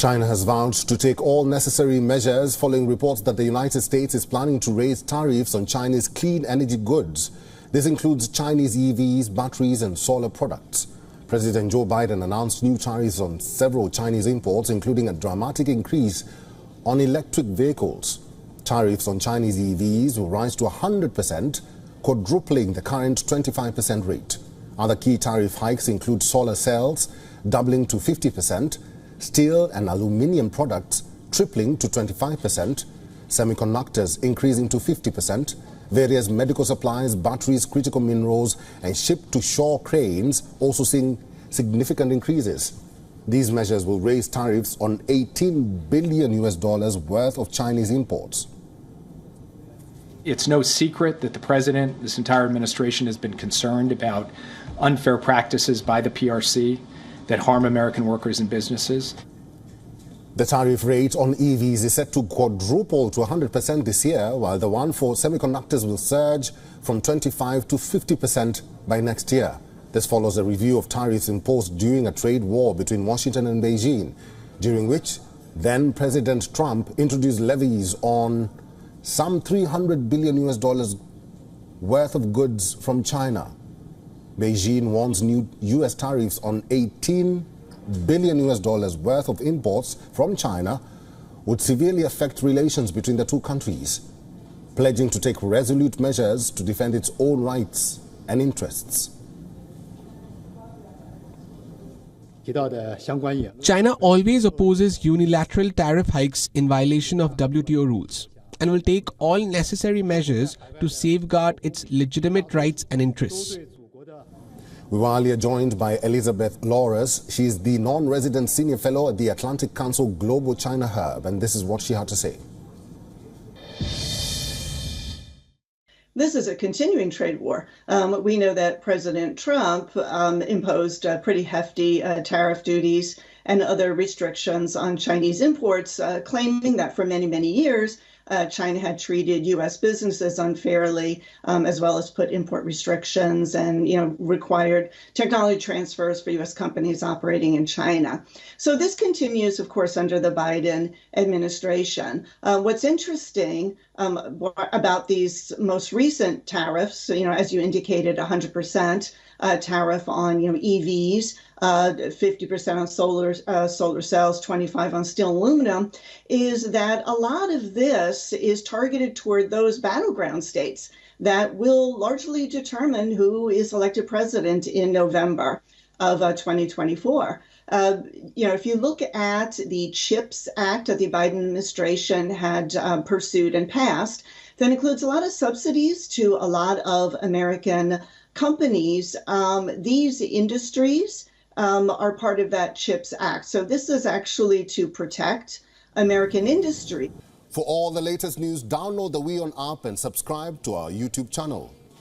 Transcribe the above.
China has vowed to take all necessary measures following reports that the United States is planning to raise tariffs on Chinese clean energy goods. This includes Chinese EVs, batteries and solar products. President Joe Biden announced new tariffs on several Chinese imports, including a dramatic increase on electric vehicles. Tariffs on Chinese EVs will rise to 100%, quadrupling the current 25% rate. Other key tariff hikes include solar cells doubling to 50%, steel and aluminium products tripling to 25%, semiconductors increasing to 50%, various medical supplies, batteries, critical minerals and ship-to-shore cranes also seeing significant increases. These measures will raise tariffs on $18 billion worth of Chinese imports. It's no secret that the president, this entire administration, has been concerned about unfair practices by the PRC that harm American workers and businesses. The tariff rate on EVs is set to quadruple to 100% this year, while the one for semiconductors will surge from 25 to 50% by next year. This follows a review of tariffs imposed during a trade war between Washington and Beijing, during which then President Trump introduced levies on some $300 billion worth of goods from China. Beijing warns new U.S. tariffs on $18 billion worth of imports from China would severely affect relations between the two countries, pledging to take resolute measures to defend its own rights and interests. China always opposes unilateral tariff hikes in violation of WTO rules and will take all necessary measures to safeguard its legitimate rights and interests. We were earlier joined by Elizabeth Lawrence. She is the non-resident senior fellow at the Atlantic Council Global China Hub, and this is what she had to say. This is a continuing trade war. We know that President Trump imposed pretty hefty tariff duties and other restrictions on Chinese imports, claiming that for many, many years, China had treated U.S. businesses unfairly, as well as put import restrictions and, required technology transfers for U.S. companies operating in China. So this continues, of course, under the Biden administration. What's interesting about these most recent tariffs, as you indicated, 100% tariff on EVs, 50% on solar cells, 25% on steel and aluminum, is that a lot of this is targeted toward those battleground states that will largely determine who is elected president in November of 2024. If you look at the CHIPS Act that the Biden administration had pursued and passed, that includes a lot of subsidies to a lot of American companies. These industries are part of that CHIPS Act. So this is actually to protect American industry. For all the latest news, download the WION app and subscribe to our YouTube channel.